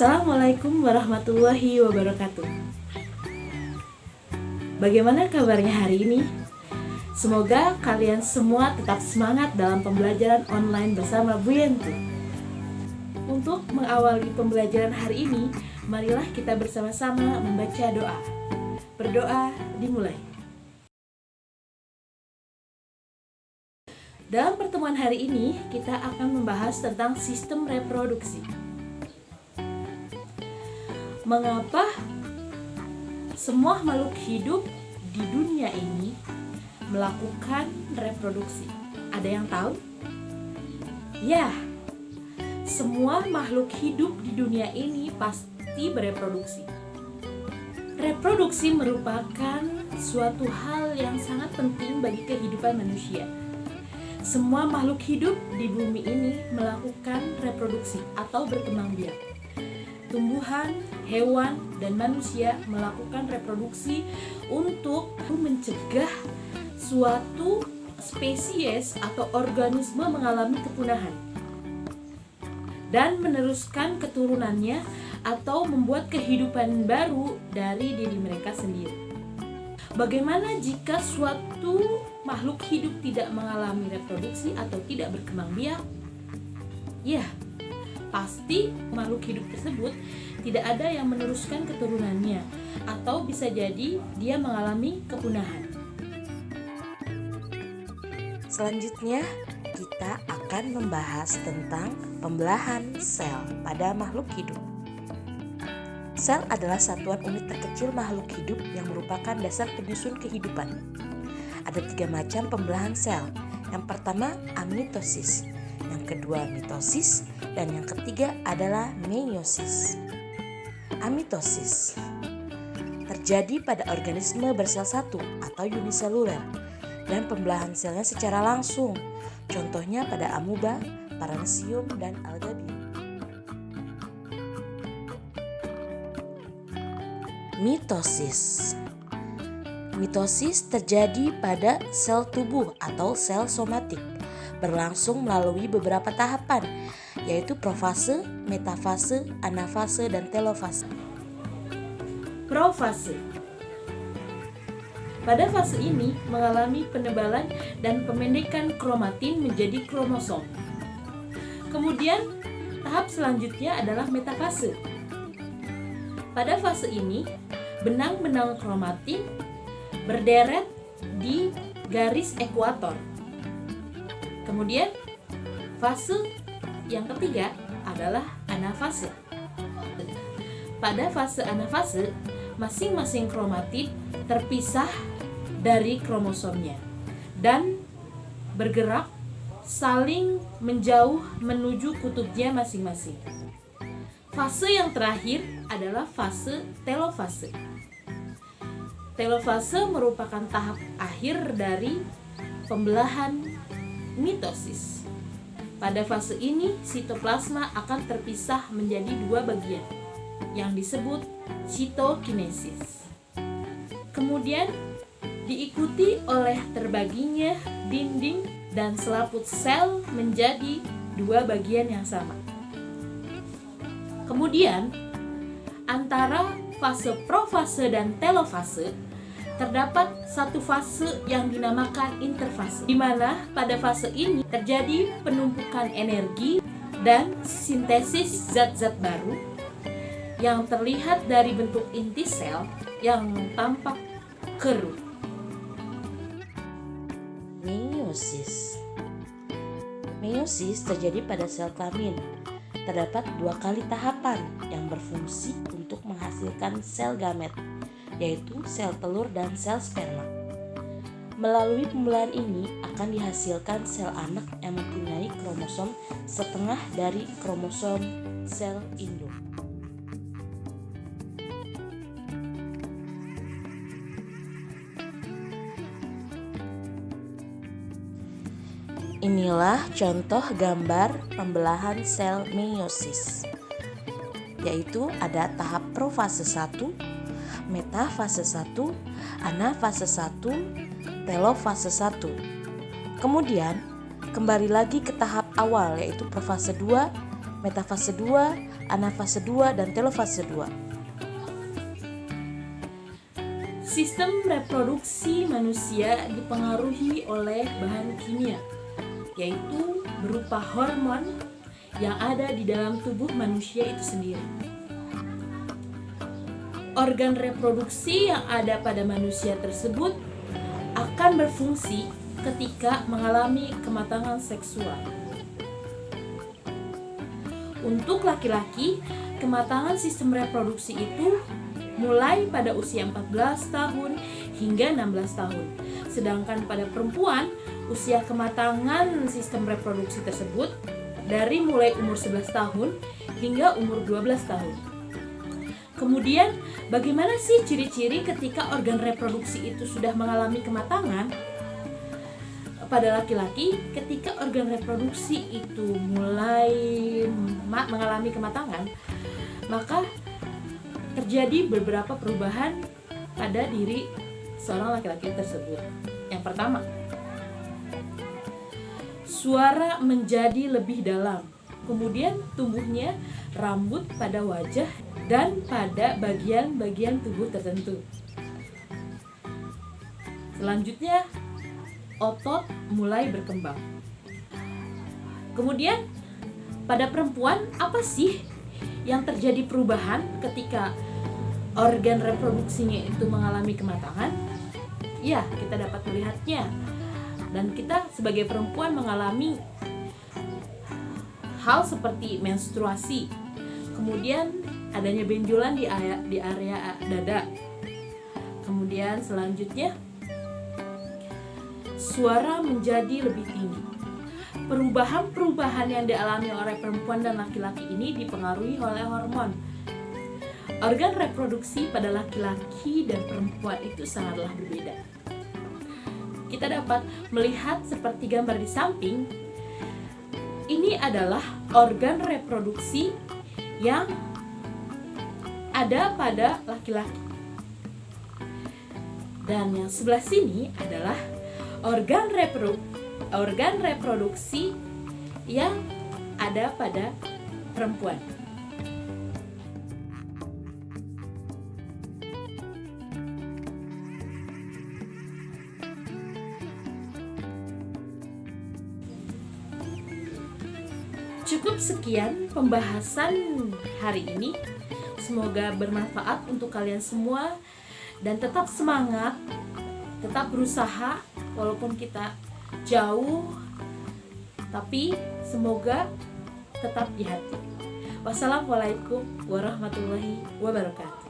Assalamualaikum warahmatullahi wabarakatuh. Bagaimana kabarnya hari ini? Semoga kalian semua tetap semangat dalam pembelajaran online bersama Bu Yenti. Untuk mengawali pembelajaran hari ini, marilah kita bersama-sama membaca doa. Berdoa dimulai. Dalam pertemuan hari ini, kita akan membahas tentang sistem reproduksi. Mengapa semua makhluk hidup di dunia ini melakukan reproduksi? Ada yang tahu? Ya, semua makhluk hidup di dunia ini pasti bereproduksi. Reproduksi merupakan suatu hal yang sangat penting bagi kehidupan manusia. Semua makhluk hidup di bumi ini melakukan reproduksi atau berkembang biak. Tumbuhan, hewan, dan manusia melakukan reproduksi untuk mencegah suatu spesies atau organisme mengalami kepunahan dan meneruskan keturunannya atau membuat kehidupan baru dari diri mereka sendiri. Bagaimana jika suatu makhluk hidup tidak mengalami reproduksi atau tidak berkembang biak? Ya, pasti makhluk hidup tersebut tidak ada yang meneruskan keturunannya, atau bisa jadi dia mengalami kepunahan. Selanjutnya, kita akan membahas tentang pembelahan sel pada makhluk hidup. Sel adalah satuan unit terkecil makhluk hidup yang merupakan dasar penyusun kehidupan. Ada 3 macam pembelahan sel. Yang pertama, amitosis. Yang kedua, mitosis. Dan yang ketiga adalah meiosis. Amitosis terjadi pada organisme bersel satu atau uniseluler, dan pembelahan selnya secara langsung. Contohnya pada amuba, paramecium, dan alga biru. Mitosis. Mitosis terjadi pada sel tubuh atau sel somatik, berlangsung melalui beberapa tahapan, yaitu profase, metafase, anafase, dan telofase. Profase. Pada fase ini mengalami penebalan dan pemendekan kromatin menjadi kromosom. Kemudian tahap selanjutnya adalah metafase. Pada fase ini benang-benang kromatin berderet di garis ekuator. Kemudian fase yang ketiga adalah anafase. Pada fase anafase, masing-masing kromatid terpisah dari kromosomnya dan bergerak saling menjauh menuju kutubnya masing-masing. Fase yang terakhir adalah fase telofase. Telofase merupakan tahap akhir dari pembelahan mitosis. Pada fase ini, sitoplasma akan terpisah menjadi 2 bagian yang disebut sitokinesis. Kemudian diikuti oleh terbaginya dinding dan selaput sel menjadi 2 bagian yang sama. Kemudian antara fase profase dan telofase terdapat satu fase yang dinamakan interfase, di mana pada fase ini terjadi penumpukan energi dan sintesis zat-zat baru yang terlihat dari bentuk inti sel yang tampak keruh. Meiosis. Meiosis terjadi pada sel kelamin. Terdapat 2 kali tahapan yang berfungsi untuk menghasilkan sel gamet, yaitu sel telur dan sel sperma. Melalui pembelahan ini akan dihasilkan sel anak yang mempunyai kromosom setengah dari kromosom sel induk. Inilah contoh gambar pembelahan sel meiosis, yaitu ada tahap profase 1, metafase 1, anafase 1, telofase 1. Kemudian kembali lagi ke tahap awal, yaitu profase 2, metafase 2, anafase 2, dan telofase 2. Sistem reproduksi manusia dipengaruhi oleh bahan kimia, yaitu berupa hormon yang ada di dalam tubuh manusia itu sendiri. Organ reproduksi yang ada pada manusia tersebut akan berfungsi ketika mengalami kematangan seksual. Untuk laki-laki, kematangan sistem reproduksi itu mulai pada usia 14 tahun hingga 16 tahun. Sedangkan pada perempuan, usia kematangan sistem reproduksi tersebut dari mulai umur 11 tahun hingga umur 12 tahun. Kemudian, bagaimana sih ciri-ciri ketika organ reproduksi itu sudah mengalami kematangan? Pada laki-laki, ketika organ reproduksi itu mulai mengalami kematangan, maka terjadi beberapa perubahan pada diri seorang laki-laki tersebut. Yang pertama, suara menjadi lebih dalam. Kemudian tumbuhnya rambut pada wajah dan pada bagian-bagian tubuh tertentu. Selanjutnya, otot mulai berkembang. Kemudian, pada perempuan, apa sih yang terjadi perubahan ketika organ reproduksinya itu mengalami kematangan? Ya, kita dapat melihatnya. Dan kita sebagai perempuan mengalami hal seperti menstruasi. Kemudian adanya benjolan di area dada. Kemudian selanjutnya suara menjadi lebih tinggi. Perubahan-perubahan yang dialami oleh perempuan dan laki-laki ini dipengaruhi oleh hormon. Organ reproduksi pada laki-laki dan perempuan itu sangatlah berbeda. Kita dapat melihat seperti gambar di samping. Ini adalah organ reproduksi yang ada pada laki-laki. Dan yang sebelah sini adalah organ reproduksi yang ada pada perempuan. Cukup sekian pembahasan hari ini. Semoga bermanfaat untuk kalian semua dan tetap semangat, tetap berusaha walaupun kita jauh, tapi semoga tetap di hati. Wassalamualaikum warahmatullahi wabarakatuh.